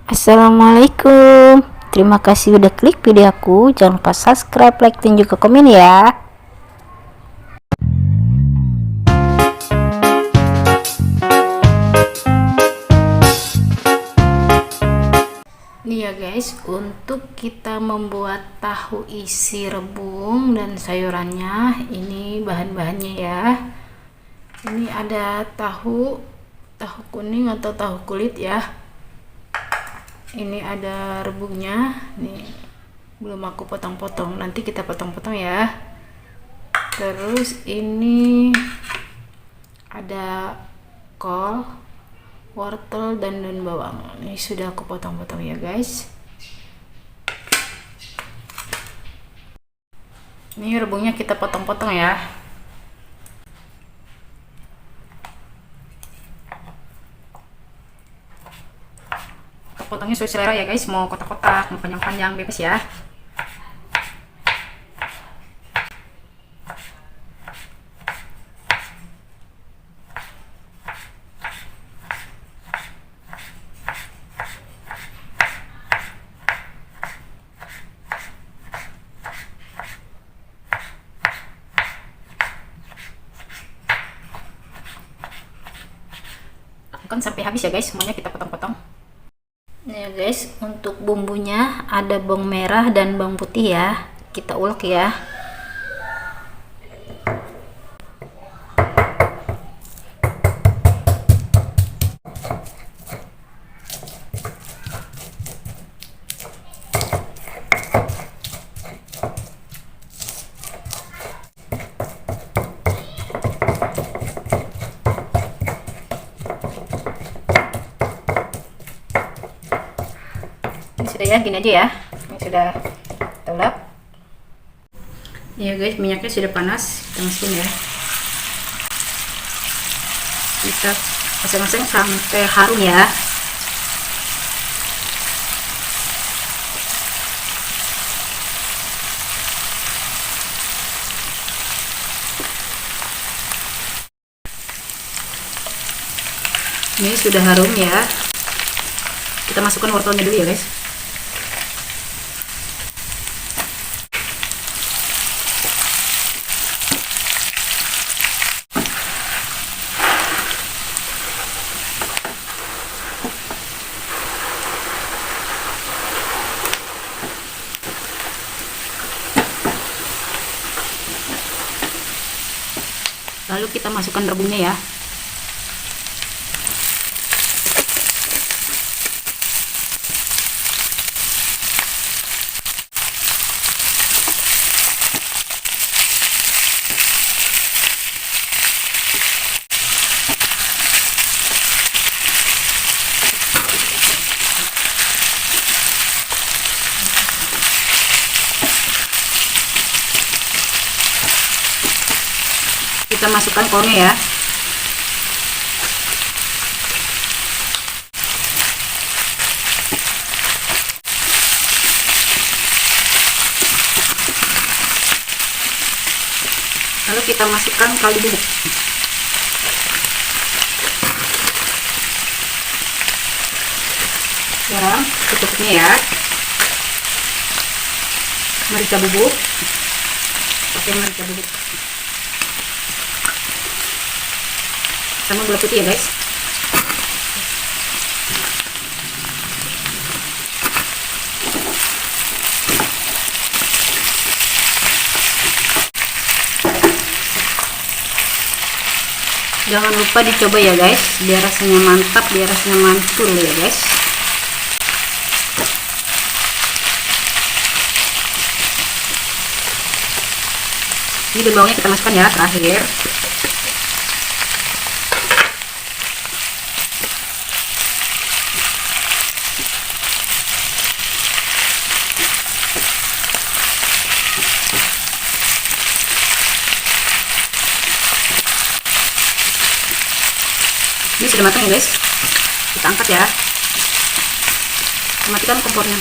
Assalamualaikum. Terima kasih udah klik video aku. Jangan lupa subscribe, like, dan juga komen ya. Nih ya guys, untuk kita membuat tahu isi rebung dan sayurannya, ini bahan-bahannya ya. Ini ada tahu kuning atau tahu kulit ya. Ini ada rebungnya, nih belum aku potong-potong, nanti kita potong-potong ya. Terus ini ada kol, wortel, dan daun bawang. Ini sudah aku potong-potong ya guys. Ini rebungnya kita potong-potong ya. Potongnya sesuai selera ya guys, mau kotak-kotak, mau panjang-panjang, bebas ya. Lakukan sampai habis ya guys, semuanya kita potong-potong. Nih ya guys, untuk bumbunya ada bawang merah dan bawang putih ya, kita ulek ya. Ini sudah ya, gini aja ya. Ini sudah telap. Ya guys, minyaknya sudah panas, kita masukin ya. Kita masing-masing sampai harum ya. Ini sudah harum ya. Kita masukkan wortelnya dulu ya guys. Lalu kita masukkan rebungnya ya. Kita masukkan kolnya ya. Lalu kita masukkan kaldu bubuk. Garam secukupnya ya. Merica bubuk. Pakai merica bubuk. Sama gula putih ya guys. Jangan lupa dicoba ya guys, biar rasanya mantap, biar rasanya mantul ya guys. Ini daun bawangnya kita masukkan ya terakhir. Ini sudah matang ya guys, kita angkat ya, matikan kompornya.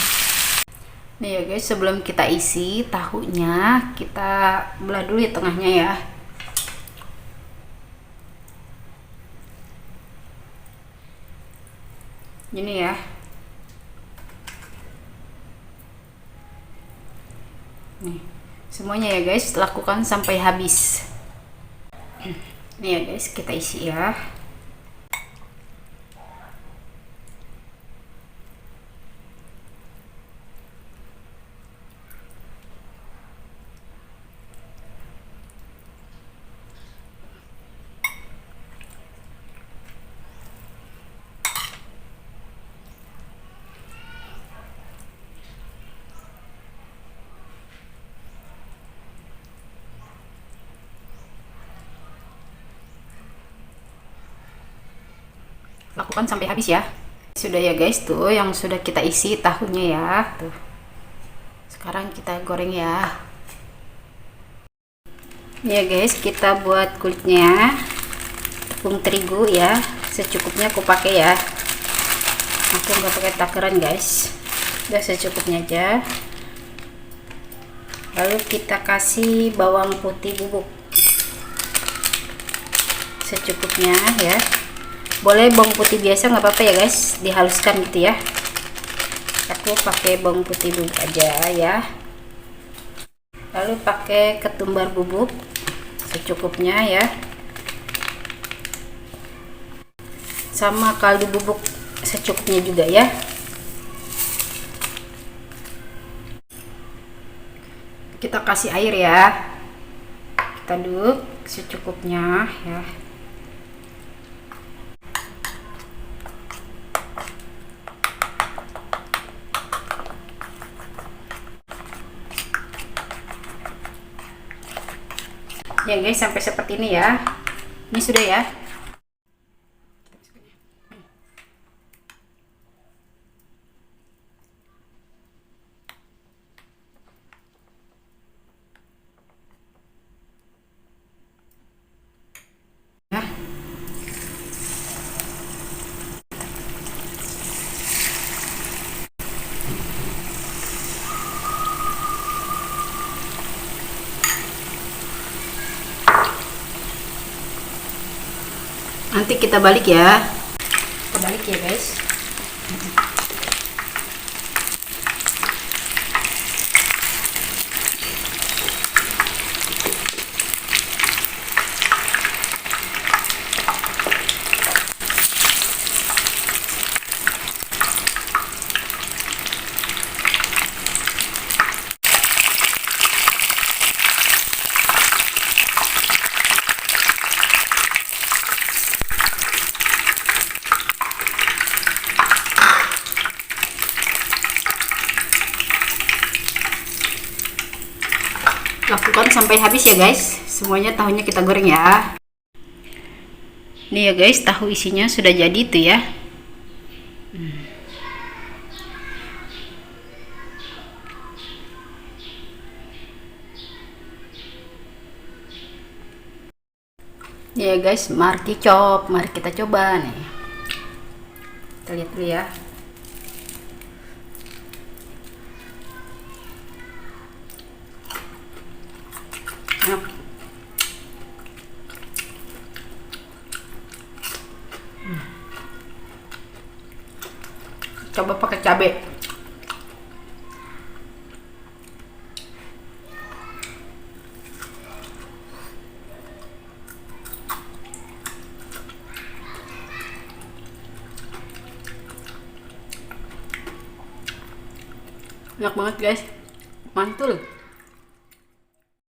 Nih ya guys, sebelum kita isi tahunya, kita belah dulu ya tengahnya ya. Gini ya. Nih, semuanya ya guys, lakukan sampai habis. Nih ya guys, kita isi ya. Lakukan sampai habis ya. Sudah ya guys, tuh yang sudah kita isi tahunya ya. Tuh. Sekarang kita goreng ya. Ya guys, kita buat kulitnya. Tepung terigu ya, secukupnya aku pakai ya. Aku nggak pakai takaran guys. Udah secukupnya aja. Lalu kita kasih bawang putih bubuk secukupnya ya. Boleh bawang putih biasa nggak apa-apa ya guys, dihaluskan gitu ya. Aku pakai bawang putih bubuk aja ya. Lalu pakai ketumbar bubuk secukupnya ya, sama kaldu bubuk secukupnya juga ya. Kita kasih air ya, kita aduk secukupnya ya. Ya guys, sampai seperti ini ya. Ini sudah ya. Nanti kita balik ya. Kita balik ya guys. Lakukan sampai habis ya guys. Semuanya tahunya kita goreng ya. Nih ya guys, tahu isinya sudah jadi tuh ya. Nih ya guys, mari kita coba nih. Kita lihat dulu ya. Coba pakai cabai. Enak banget guys, mantul.